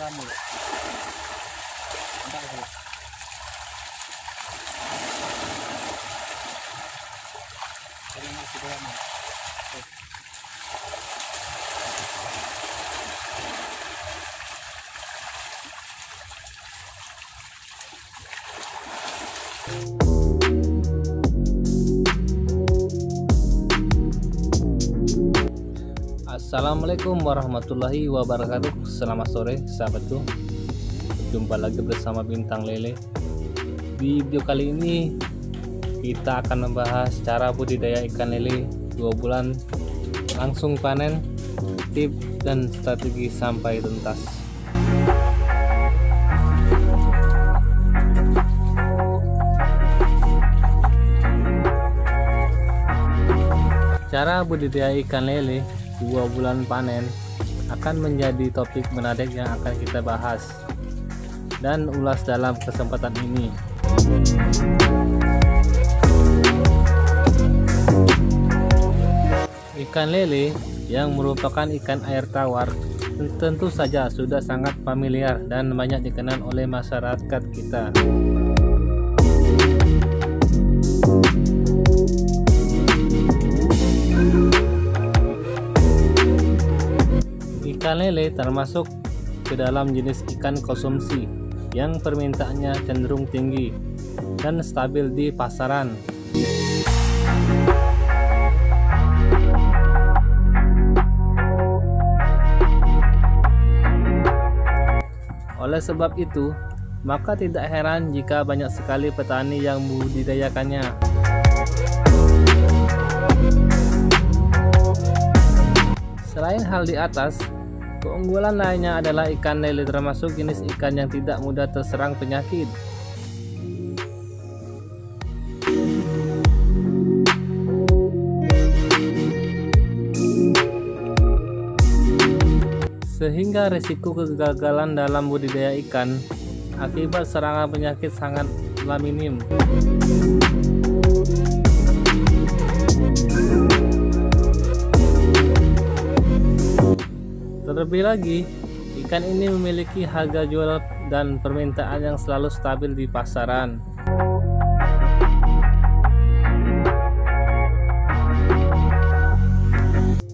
kamu. Entah aku. Jadi ini sederhana. Assalamualaikum warahmatullahi wabarakatuh. Selamat sore sahabatku. Berjumpa lagi bersama Bintang Lele. Di video kali ini kita akan membahas cara budidaya ikan lele 2 bulan langsung panen, tips dan strategi sampai tuntas. Cara budidaya ikan lele 2 bulan panen akan menjadi topik menarik yang akan kita bahas dan ulas dalam kesempatan ini. Ikan lele yang merupakan ikan air tawar tentu saja sudah sangat familiar dan banyak dikenal oleh masyarakat kita. Ikan lele termasuk ke dalam jenis ikan konsumsi yang permintaannya cenderung tinggi dan stabil di pasaran. Oleh sebab itu, maka tidak heran jika banyak sekali petani yang membudidayakannya. Selain hal di atas, keunggulan lainnya adalah ikan lele termasuk jenis ikan yang tidak mudah terserang penyakit. Sehingga risiko kegagalan dalam budidaya ikan akibat serangan penyakit sangatlah minim. Terlebih lagi, ikan ini memiliki harga jual dan permintaan yang selalu stabil di pasaran.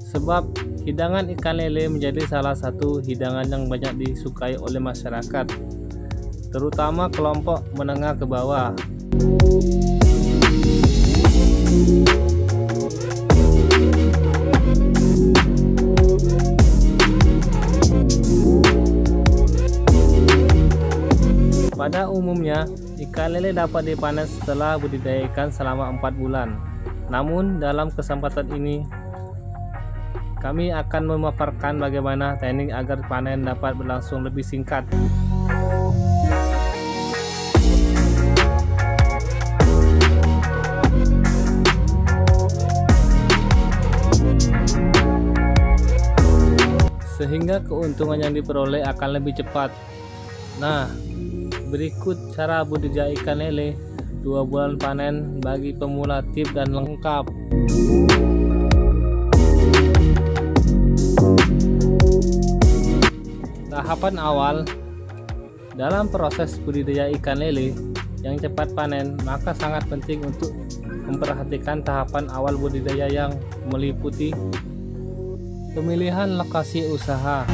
Sebab hidangan ikan lele menjadi salah satu hidangan yang banyak disukai oleh masyarakat, terutama kelompok menengah ke bawah. Pada umumnya, ikan lele dapat dipanen setelah budidaya ikan selama 4 bulan. Namun, dalam kesempatan ini, kami akan memaparkan bagaimana teknik agar panen dapat berlangsung lebih singkat. Sehingga keuntungan yang diperoleh akan lebih cepat. Nah, berikut cara budidaya ikan lele 2 bulan panen bagi pemula, tips dan lengkap. Tahapan awal dalam proses budidaya ikan lele yang cepat panen, maka sangat penting untuk memperhatikan tahapan awal budidaya yang meliputi pemilihan lokasi usaha,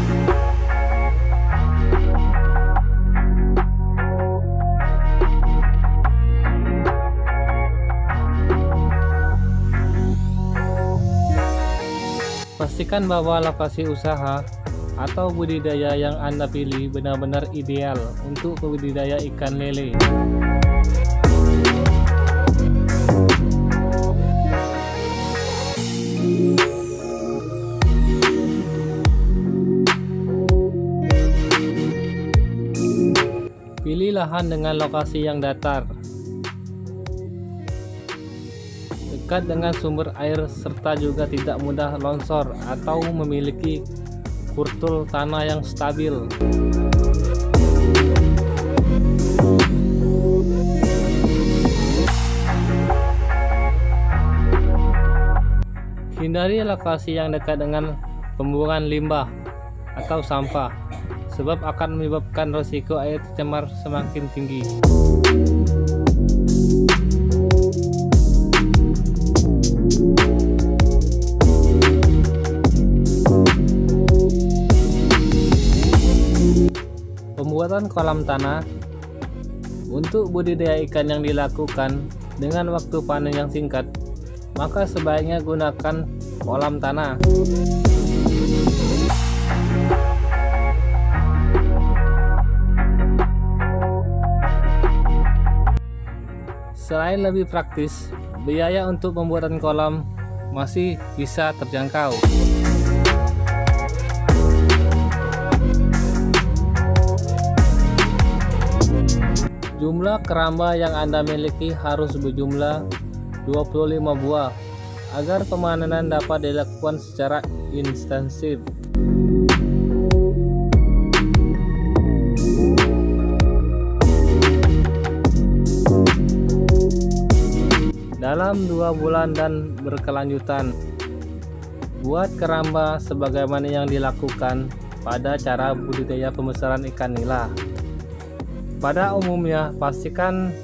pastikan bahwa lokasi usaha atau budidaya yang Anda pilih benar-benar ideal untuk budidaya ikan lele. Pilih lahan dengan lokasi yang datar, dekat dengan sumber air, serta juga tidak mudah longsor atau memiliki kultur tanah yang stabil. Hindari lokasi yang dekat dengan pembuangan limbah atau sampah, sebab akan menyebabkan risiko air tercemar semakin tinggi. Pembuatan kolam tanah. Untuk budidaya ikan yang dilakukan dengan waktu panen yang singkat, maka sebaiknya gunakan kolam tanah. Selain lebih praktis, biaya untuk pembuatan kolam masih bisa terjangkau. Jumlah keramba yang Anda miliki harus berjumlah 25 buah agar pemanenan dapat dilakukan secara intensif. Dalam 2 bulan dan berkelanjutan. Buat keramba sebagaimana yang dilakukan pada cara budidaya pembesaran ikan nila. Pada umumnya, pastikan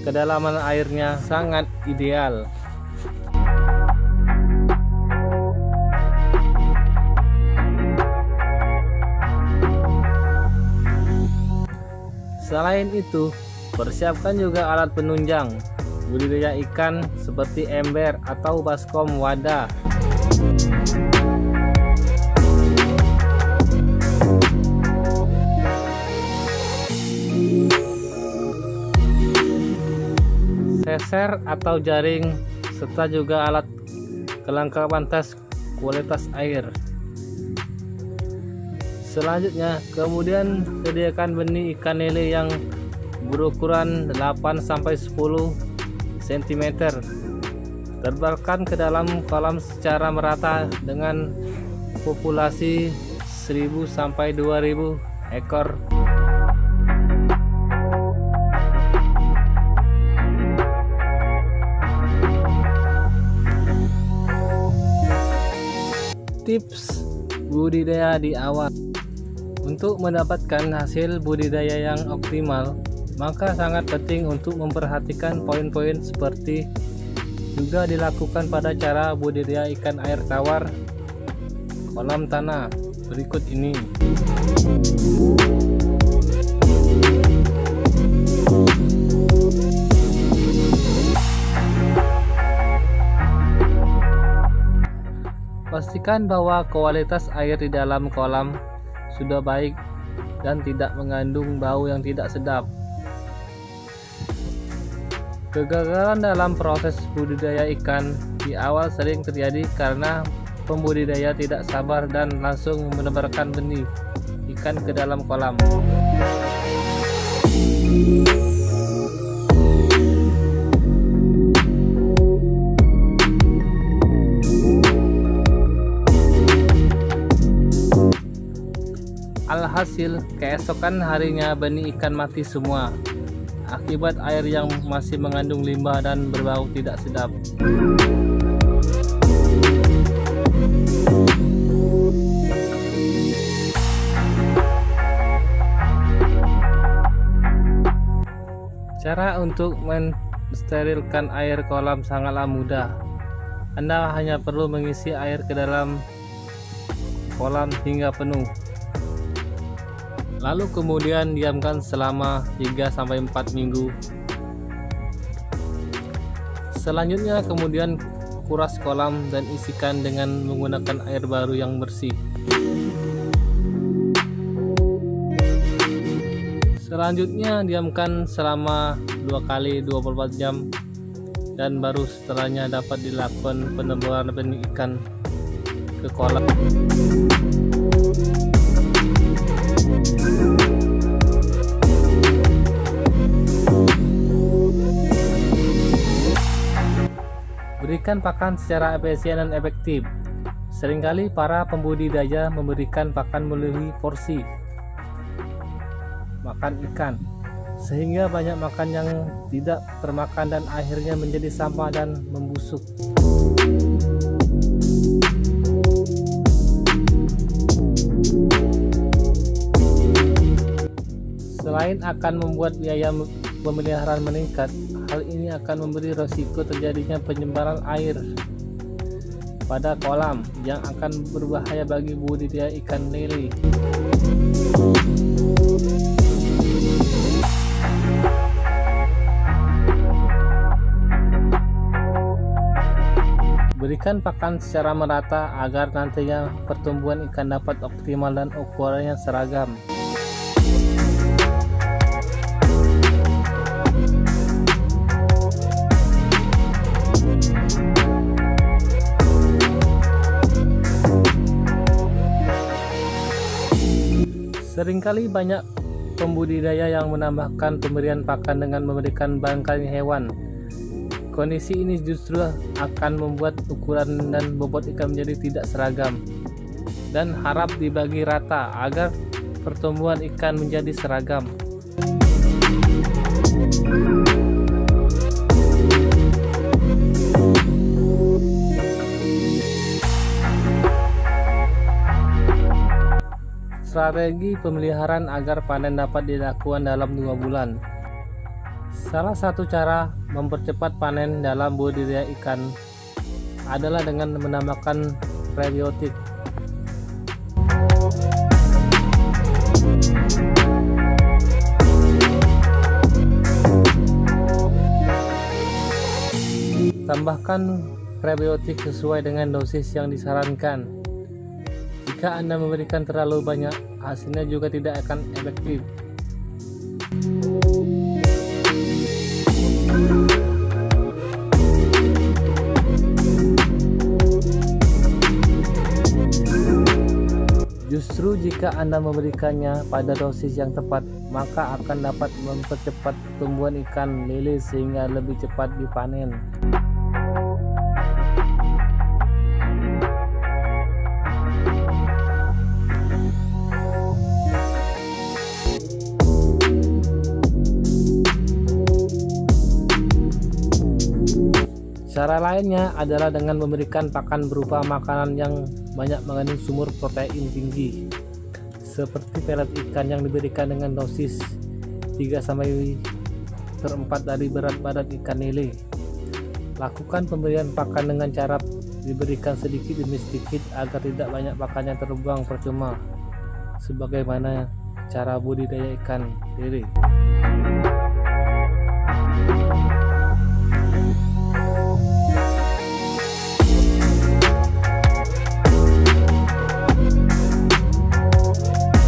kedalaman airnya sangat ideal. Selain itu, persiapkan juga alat penunjang budidaya ikan seperti ember atau baskom wadah. Seser atau jaring, serta juga alat kelengkapan tes kualitas air. Selanjutnya, kemudian sediakan benih ikan lele yang berukuran 8-10 cm. Tebarkan ke dalam kolam secara merata dengan populasi 1000-2000 ekor. Tips budidaya di awal. Untuk mendapatkan hasil budidaya yang optimal, maka sangat penting untuk memperhatikan poin-poin seperti juga dilakukan pada cara budidaya ikan air tawar kolam tanah berikut ini. Pastikan bahwa kualitas air di dalam kolam sudah baik dan tidak mengandung bau yang tidak sedap. Kegagalan dalam proses budidaya ikan di awal sering terjadi karena pembudidaya tidak sabar dan langsung menebarkan benih ikan ke dalam kolam. Alhasil, keesokan harinya benih ikan mati semua akibat air yang masih mengandung limbah dan berbau tidak sedap. Cara untuk mensterilkan air kolam sangatlah mudah. Anda hanya perlu mengisi air ke dalam kolam hingga penuh. Lalu kemudian diamkan selama 3-4 minggu. Selanjutnya kemudian kuras kolam dan isikan dengan menggunakan air baru yang bersih. Selanjutnya diamkan selama 2 kali 24 jam dan baru setelahnya dapat dilakukan penebalan benih ikan ke kolam. Berikan pakan secara efisien dan efektif. Seringkali para pembudidaya memberikan pakan melalui porsi makan ikan, sehingga banyak makan yang tidak termakan dan akhirnya menjadi sampah dan membusuk. Selain akan membuat biaya pemeliharaan meningkat, hal ini akan memberi resiko terjadinya penyebaran air pada kolam yang akan berbahaya bagi budidaya ikan lele. Berikan pakan secara merata agar nantinya pertumbuhan ikan dapat optimal dan ukurannya seragam. Seringkali banyak pembudidaya yang menambahkan pemberian pakan dengan memberikan bangkai hewan. Kondisi ini justru akan membuat ukuran dan bobot ikan menjadi tidak seragam, dan harap dibagi rata agar pertumbuhan ikan menjadi seragam. Strategi pemeliharaan agar panen dapat dilakukan dalam 2 bulan. Salah satu cara mempercepat panen dalam budidaya ikan adalah dengan menambahkan prebiotik. Tambahkan prebiotik sesuai dengan dosis yang disarankan. Jika Anda memberikan terlalu banyak, hasilnya juga tidak akan efektif. Justru jika Anda memberikannya pada dosis yang tepat, maka akan dapat mempercepat pertumbuhan ikan lele sehingga lebih cepat dipanen. Cara lainnya adalah dengan memberikan pakan berupa makanan yang banyak mengandung sumber protein tinggi, seperti pelet ikan yang diberikan dengan dosis 3/4 dari berat badan ikan lele. Lakukan pemberian pakan dengan cara diberikan sedikit demi sedikit agar tidak banyak pakan yang terbuang percuma, sebagaimana cara budidaya ikan lele.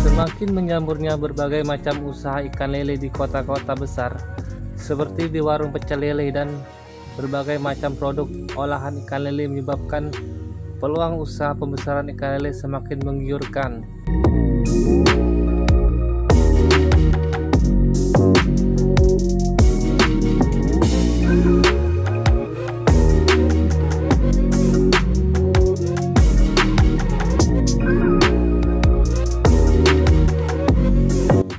Semakin menjamurnya berbagai macam usaha ikan lele di kota-kota besar, seperti di warung pecel lele dan berbagai macam produk olahan ikan lele, menyebabkan peluang usaha pembesaran ikan lele semakin menggiurkan.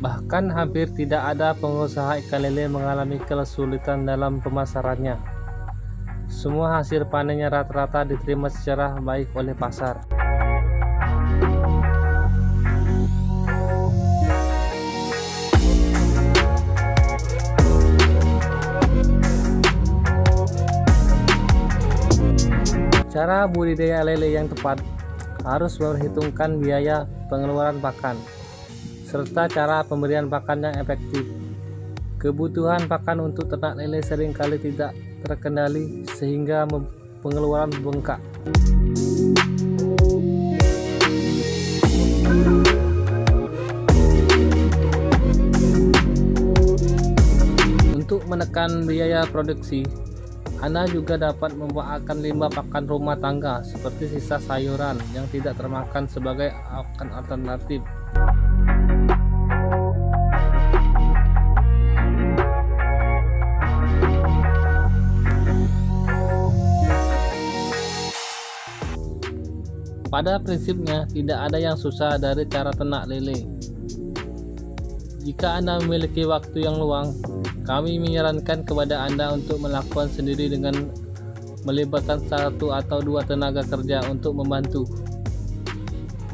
Bahkan hampir tidak ada pengusaha ikan lele mengalami kesulitan dalam pemasarannya. Semua hasil panennya rata-rata diterima secara baik oleh pasar. Cara budidaya lele yang tepat harus memperhitungkan biaya pengeluaran pakan, serta cara pemberian pakan yang efektif. Kebutuhan pakan untuk ternak lele seringkali tidak terkendali sehingga pengeluaran membengkak. Untuk menekan biaya produksi, Anda juga dapat memanfaatkan limbah pakan rumah tangga seperti sisa sayuran yang tidak termakan sebagai pakan alternatif. Pada prinsipnya, tidak ada yang susah dari cara ternak lele. Jika Anda memiliki waktu yang luang, kami menyarankan kepada Anda untuk melakukan sendiri dengan melibatkan 1 atau 2 tenaga kerja untuk membantu.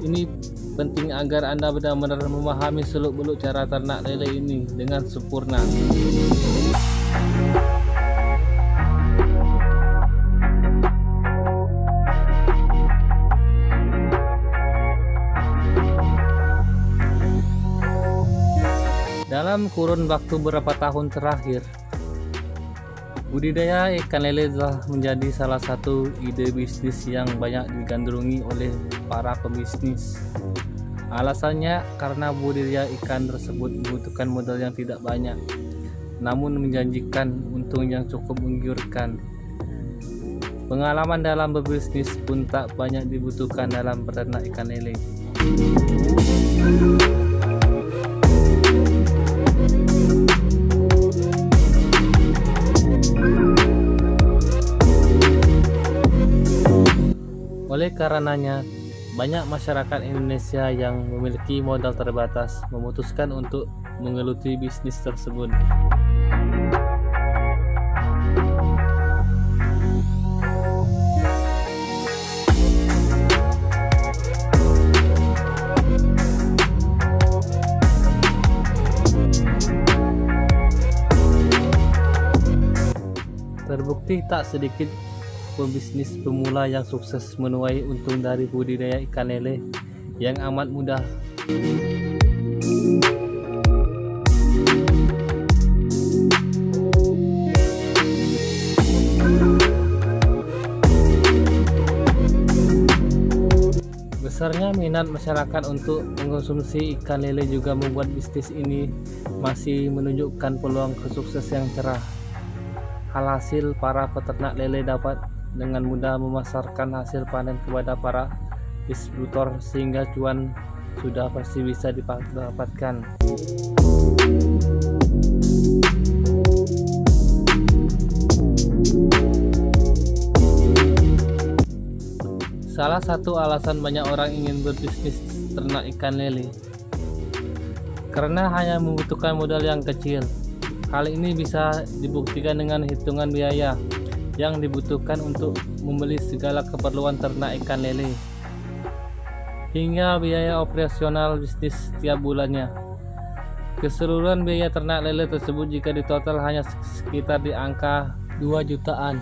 Ini penting agar Anda benar-benar memahami seluk-beluk cara ternak lele ini dengan sempurna. Dalam kurun waktu beberapa tahun terakhir, budidaya ikan lele telah menjadi salah satu ide bisnis yang banyak digandrungi oleh para pebisnis. Alasannya karena budidaya ikan tersebut membutuhkan modal yang tidak banyak, namun menjanjikan untung yang cukup menggiurkan. Pengalaman dalam berbisnis pun tak banyak dibutuhkan dalam beternak ikan lele. Oleh karenanya, banyak masyarakat Indonesia yang memiliki modal terbatas memutuskan untuk menggeluti bisnis tersebut. Terbukti tak sedikit pebisnis pemula yang sukses menuai untung dari budidaya ikan lele yang amat mudah. Besarnya minat masyarakat untuk mengkonsumsi ikan lele juga membuat bisnis ini masih menunjukkan peluang kesukses yang cerah. Alhasil, para peternak lele dapat dengan mudah memasarkan hasil panen kepada para distributor sehingga cuan sudah pasti bisa didapatkan. Salah satu alasan banyak orang ingin berbisnis ternak ikan lele karena hanya membutuhkan modal yang kecil. Hal ini bisa dibuktikan dengan hitungan biaya yang dibutuhkan untuk membeli segala keperluan ternak ikan lele hingga biaya operasional bisnis setiap bulannya. Keseluruhan biaya ternak lele tersebut jika ditotal hanya sekitar di angka 2 jutaan.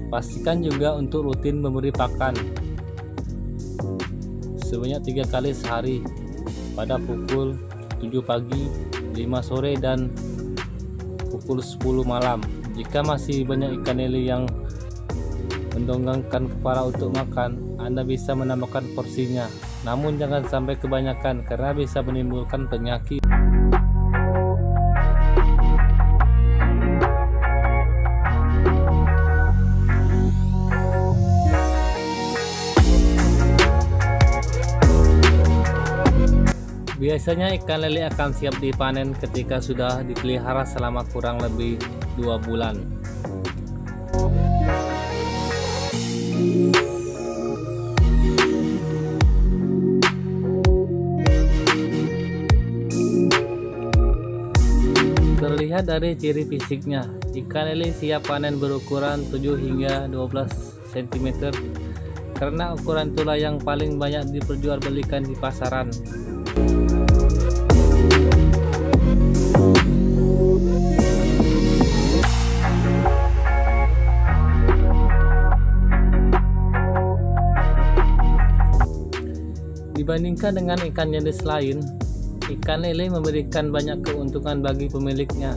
Pastikan juga untuk rutin memberi pakan sebanyak 3 kali sehari pada pukul 7 pagi, 5 sore, dan pukul 10 malam. Jika masih banyak ikan lele yang mendongangkan kepala untuk makan, Anda bisa menambahkan porsinya. Namun jangan sampai kebanyakan karena bisa menimbulkan penyakit. Biasanya ikan lele akan siap dipanen ketika sudah dipelihara selama kurang lebih 2 bulan. Terlihat dari ciri fisiknya, ikan lele siap panen berukuran 7 hingga 12 cm karena ukuran itulah yang paling banyak diperjualbelikan di pasaran. Dibandingkan dengan ikan jenis lain, ikan lele memberikan banyak keuntungan bagi pemiliknya.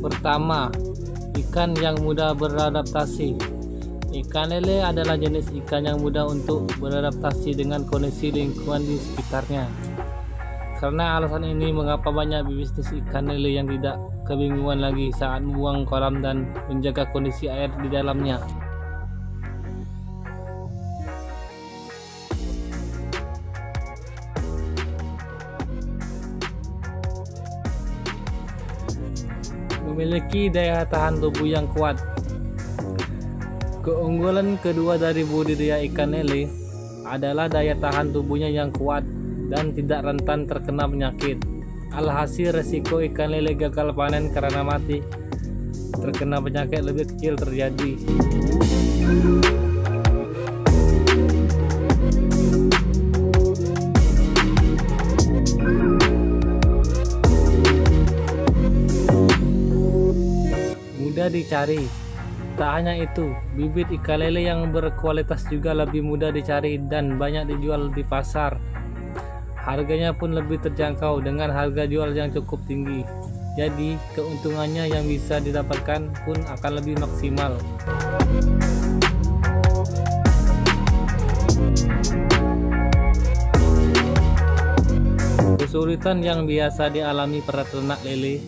Pertama, ikan yang mudah beradaptasi. Ikan lele adalah jenis ikan yang mudah untuk beradaptasi dengan kondisi lingkungan di sekitarnya. Karena alasan ini mengapa banyak bisnis ikan lele yang tidak kebingungan lagi saat membuang kolam dan menjaga kondisi air di dalamnya. memiliki daya tahan tubuh yang kuat. Keunggulan kedua dari budidaya ikan lele adalah daya tahan tubuhnya yang kuat dan tidak rentan terkena penyakit. Alhasil resiko ikan lele gagal panen karena mati terkena penyakit lebih kecil terjadi. Mudah dicari. Tak hanya itu, bibit ikan lele yang berkualitas juga lebih mudah dicari dan banyak dijual di pasar. Harganya pun lebih terjangkau dengan harga jual yang cukup tinggi. Jadi, keuntungannya yang bisa didapatkan pun akan lebih maksimal. Kesulitan yang biasa dialami para ternak lele.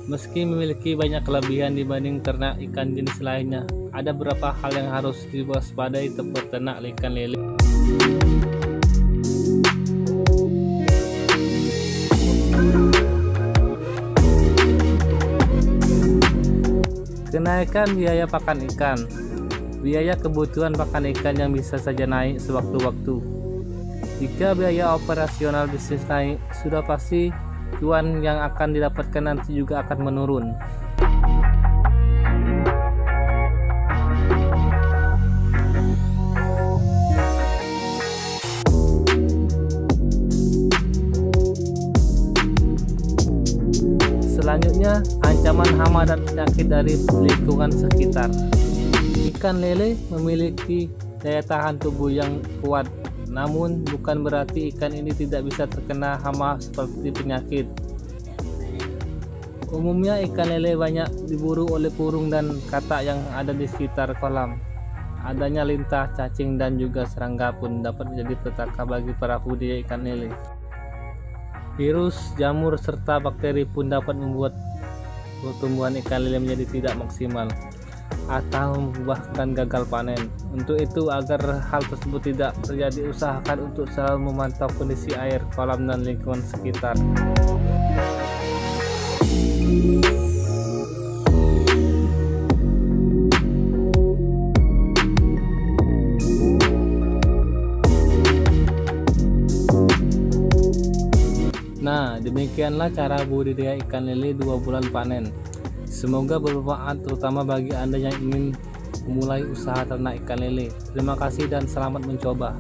Meski memiliki banyak kelebihan dibanding ternak ikan jenis lainnya, ada beberapa hal yang harus diwaspadai peternak ikan lele. Kenaikan biaya pakan ikan. Biaya kebutuhan pakan ikan yang bisa saja naik sewaktu-waktu. Jika biaya operasional bisnis naik, sudah pasti cuan yang akan didapatkan nanti juga akan menurun. Selanjutnya, ancaman hama dan penyakit dari lingkungan sekitar. Ikan lele memiliki daya tahan tubuh yang kuat. Namun bukan berarti ikan ini tidak bisa terkena hama seperti penyakit. Umumnya ikan lele banyak diburu oleh burung dan katak yang ada di sekitar kolam. Adanya lintah, cacing dan juga serangga pun dapat menjadi petaka bagi para budidaya ikan lele. Virus, jamur serta bakteri pun dapat membuat pertumbuhan ikan lele menjadi tidak maksimal atau bahkan gagal panen. Untuk itu, agar hal tersebut tidak terjadi, usahakan untuk selalu memantau kondisi air, kolam dan lingkungan sekitar. Nah, demikianlah cara budidaya ikan lele 2 bulan panen. Semoga bermanfaat terutama bagi Anda yang ingin memulai usaha ternak ikan lele. Terima kasih dan selamat mencoba.